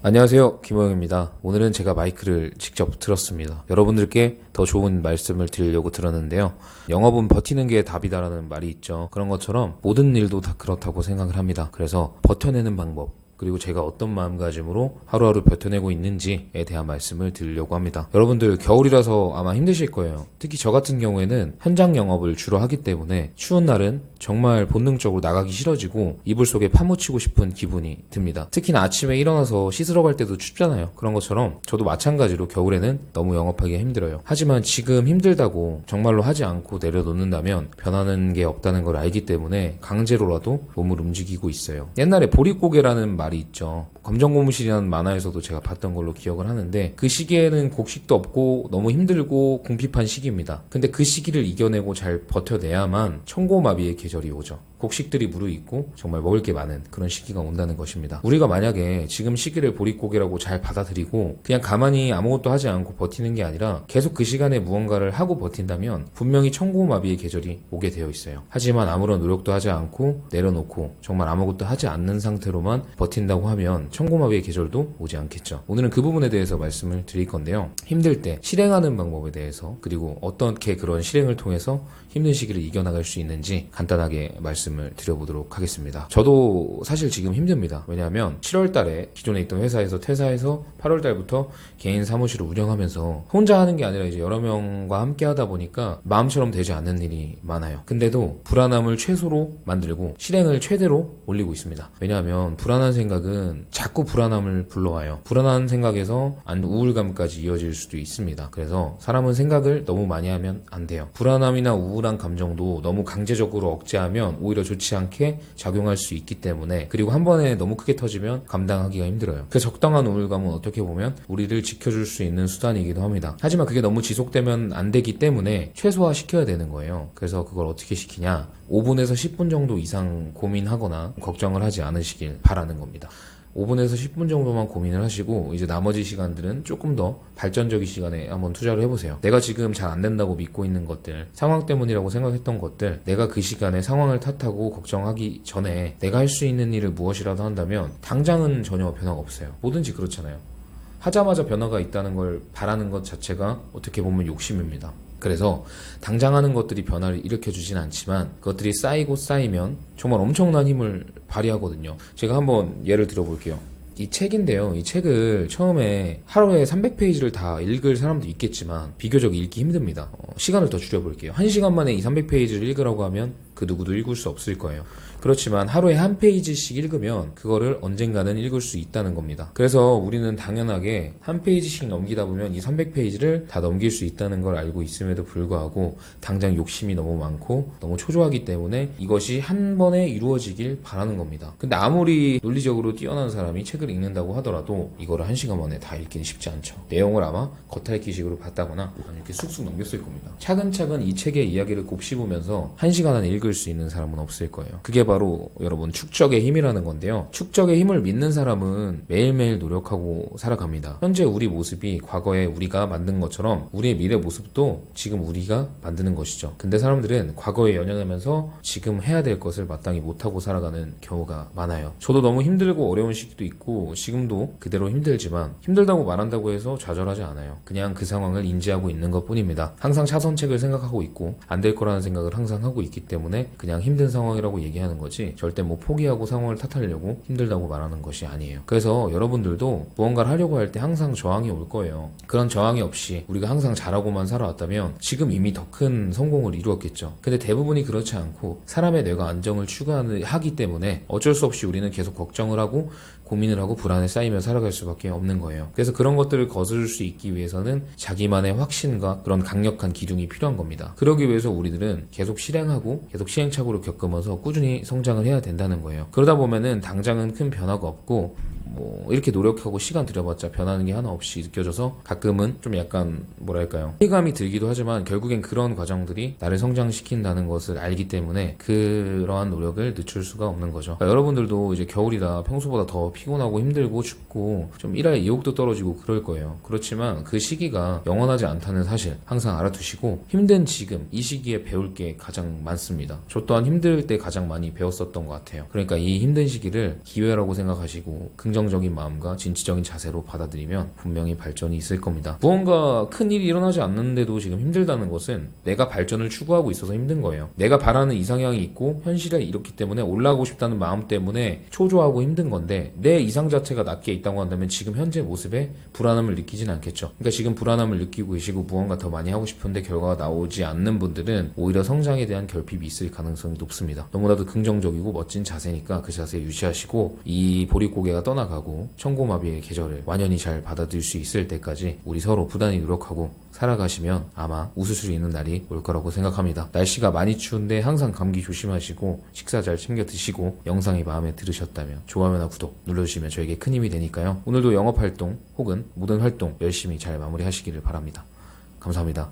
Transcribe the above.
안녕하세요, 김호영입니다. 오늘은 제가 마이크를 직접 들었습니다. 여러분들께 더 좋은 말씀을 드리려고 들었는데요. 영업은 버티는 게 답이다라는 말이 있죠. 그런 것처럼 모든 일도 다 그렇다고 생각을 합니다. 그래서 버텨내는 방법, 그리고 제가 어떤 마음가짐으로 하루하루 버텨내고 있는지에 대한 말씀을 드리려고 합니다. 여러분들 겨울이라서 아마 힘드실 거예요. 특히 저 같은 경우에는 현장 영업을 주로 하기 때문에 추운 날은 정말 본능적으로 나가기 싫어지고 이불 속에 파묻히고 싶은 기분이 듭니다. 특히나 아침에 일어나서 씻으러 갈 때도 춥잖아요. 그런 것처럼 저도 마찬가지로 겨울에는 너무 영업하기가 힘들어요. 하지만 지금 힘들다고 정말로 하지 않고 내려놓는다면 변하는 게 없다는 걸 알기 때문에 강제로라도 몸을 움직이고 있어요. 옛날에 보릿고개라는 말이 있죠. 검정고무실이라는 만화에서도 제가 봤던 걸로 기억을 하는데, 그 시기에는 곡식도 없고 너무 힘들고 궁핍한 시기입니다. 근데 그 시기를 이겨내고 잘 버텨내야만 청고마비의 계절이 오죠. 곡식들이 무르익고 정말 먹을 게 많은 그런 시기가 온다는 것입니다. 우리가 만약에 지금 시기를 보릿고개라고 잘 받아들이고 그냥 가만히 아무것도 하지 않고 버티는 게 아니라 계속 그 시간에 무언가를 하고 버틴다면 분명히 청고마비의 계절이 오게 되어 있어요. 하지만 아무런 노력도 하지 않고 내려놓고 정말 아무것도 하지 않는 상태로만 버틴다고 하면 청고마비의 계절도 오지 않겠죠. 오늘은 그 부분에 대해서 말씀을 드릴 건데요. 힘들 때 실행하는 방법에 대해서, 그리고 어떻게 그런 실행을 통해서 힘든 시기를 이겨나갈 수 있는지 간단하게 말씀을 드려보도록 하겠습니다. 저도 사실 지금 힘듭니다. 왜냐하면 7월 달에 기존에 있던 회사에서 퇴사해서 8월 달부터 개인 사무실을 운영하면서 혼자 하는 게 아니라 이제 여러 명과 함께 하다 보니까 마음처럼 되지 않는 일이 많아요. 근데도 불안함을 최소로 만들고 실행을 최대로 올리고 있습니다. 왜냐하면 불안한 생각은 자꾸 불안함을 불러와요. 불안한 생각에서 우울감까지 이어질 수도 있습니다. 그래서 사람은 생각을 너무 많이 하면 안 돼요. 불안함이나 우울한 감정도 너무 강제적으로 억제하면 오히려 좋지 않게 작용할 수 있기 때문에, 그리고 한 번에 너무 크게 터지면 감당하기가 힘들어요. 그 적당한 우울감은 어떻게 보면 우리를 지켜줄 수 있는 수단이기도 합니다. 하지만 그게 너무 지속되면 안 되기 때문에 최소화시켜야 되는 거예요. 그래서 그걸 어떻게 시키냐? 5분에서 10분 정도 이상 고민하거나 걱정을 하지 않으시길 바라는 겁니다. 5분에서 10분 정도만 고민을 하시고 이제 나머지 시간들은 조금 더 발전적인 시간에 한번 투자를 해보세요. 내가 지금 잘 안 된다고 믿고 있는 것들, 상황 때문이라고 생각했던 것들, 내가 그 시간에 상황을 탓하고 걱정하기 전에 내가 할 수 있는 일을 무엇이라도 한다면 당장은 전혀 변화가 없어요. 뭐든지 그렇잖아요. 하자마자 변화가 있다는 걸 바라는 것 자체가 어떻게 보면 욕심입니다. 그래서 당장 하는 것들이 변화를 일으켜주진 않지만 그것들이 쌓이고 쌓이면 정말 엄청난 힘을 발휘하거든요. 제가 한번 예를 들어볼게요. 이 책인데요. 이 책을 처음에 하루에 300페이지를 다 읽을 사람도 있겠지만 비교적 읽기 힘듭니다. 시간을 더 줄여볼게요. 1시간 만에 이 300페이지를 읽으라고 하면 그 누구도 읽을 수 없을 거예요. 그렇지만 하루에 한 페이지씩 읽으면 그거를 언젠가는 읽을 수 있다는 겁니다. 그래서 우리는 당연하게 한 페이지씩 넘기다 보면 이 300페이지를 다 넘길 수 있다는 걸 알고 있음에도 불구하고 당장 욕심이 너무 많고 너무 초조하기 때문에 이것이 한 번에 이루어지길 바라는 겁니다. 근데 아무리 논리적으로 뛰어난 사람이 책을 읽는다고 하더라도 이거를 1시간 만에 다 읽기는 쉽지 않죠. 내용을 아마 겉핥기식으로 봤다거나 이렇게 쑥쑥 넘겼을 겁니다. 차근차근 이 책의 이야기를 곱씹으면서 1시간 안에 읽을 수 있는 사람은 없을 거예요. 그게 바로 여러분 축적의 힘이라는 건데요. 축적의 힘을 믿는 사람은 매일매일 노력하고 살아갑니다. 현재 우리 모습이 과거에 우리가 만든 것처럼 우리의 미래 모습도 지금 우리가 만드는 것이죠. 근데 사람들은 과거에 연연하면서 지금 해야 될 것을 마땅히 못하고 살아가는 경우가 많아요. 저도 너무 힘들고 어려운 시기도 있고 지금도 그대로 힘들지만 힘들다고 말한다고 해서 좌절하지 않아요. 그냥 그 상황을 인지하고 있는 것 뿐입니다. 항상 차선책을 생각하고 있고 안 될 거라는 생각을 항상 하고 있기 때문에 그냥 힘든 상황이라고 얘기하는 거지 절대 뭐 포기하고 상황을 탓하려고 힘들다고 말하는 것이 아니에요. 그래서 여러분들도 무언가를 하려고 할 때 항상 저항이 올 거예요. 그런 저항이 없이 우리가 항상 잘하고만 살아왔다면 지금 이미 더 큰 성공을 이루었겠죠. 근데 대부분이 그렇지 않고 사람의 뇌가 안정을 추구하기 때문에 어쩔 수 없이 우리는 계속 걱정을 하고 고민을 하고 불안에 쌓이며 살아갈 수밖에 없는 거예요. 그래서 그런 것들을 거스를 수 있기 위해서는 자기만의 확신과 그런 강력한 기둥이 필요한 겁니다. 그러기 위해서 우리들은 계속 실행하고 계속 시행착오를 겪으면서 꾸준히 성장을 해야 된다는 거예요. 그러다 보면은 당장은 큰 변화가 없고 이렇게 노력하고 시간 들여봤자 변하는 게 하나 없이 느껴져서 가끔은 좀 약간 뭐랄까요, 회의감이 들기도 하지만 결국엔 그런 과정들이 나를 성장시킨다는 것을 알기 때문에 그러한 노력을 늦출 수가 없는 거죠. 그러니까 여러분들도 이제 겨울이다 평소보다 더 피곤하고 힘들고 춥고 좀 일할 의욕도 떨어지고 그럴 거예요. 그렇지만 그 시기가 영원하지 않다는 사실 항상 알아두시고 힘든 지금 이 시기에 배울 게 가장 많습니다. 저 또한 힘들 때 가장 많이 배웠었던 것 같아요. 그러니까 이 힘든 시기를 기회라고 생각하시고 긍정적인 마음과 진취적인 자세로 받아들이면 분명히 발전이 있을 겁니다. 무언가 큰 일이 일어나지 않는데도 지금 힘들다는 것은 내가 발전을 추구하고 있어서 힘든 거예요. 내가 바라는 이상향이 있고 현실에 이렇기 때문에 올라가고 싶다는 마음 때문에 초조하고 힘든 건데 내 이상 자체가 낮게 있다고 한다면 지금 현재 모습에 불안함을 느끼진 않겠죠. 그러니까 지금 불안함을 느끼고 계시고 무언가 더 많이 하고 싶은데 결과가 나오지 않는 분들은 오히려 성장에 대한 결핍이 있을 가능성이 높습니다. 너무나도 긍정적이고 멋진 자세니까 그 자세 유지하시고 이 보릿고개가 떠나가고 청고마비의 계절을 완연히 잘 받아들일 수 있을 때까지 우리 서로 부단히 노력하고 살아가시면 아마 웃을 수 있는 날이 올 거라고 생각합니다. 날씨가 많이 추운데 항상 감기 조심하시고 식사 잘 챙겨 드시고 영상이 마음에 들으셨다면 좋아요나 구독 눌러주시면 저에게 큰 힘이 되니까요. 오늘도 영업활동 혹은 모든 활동 열심히 잘 마무리하시기를 바랍니다. 감사합니다.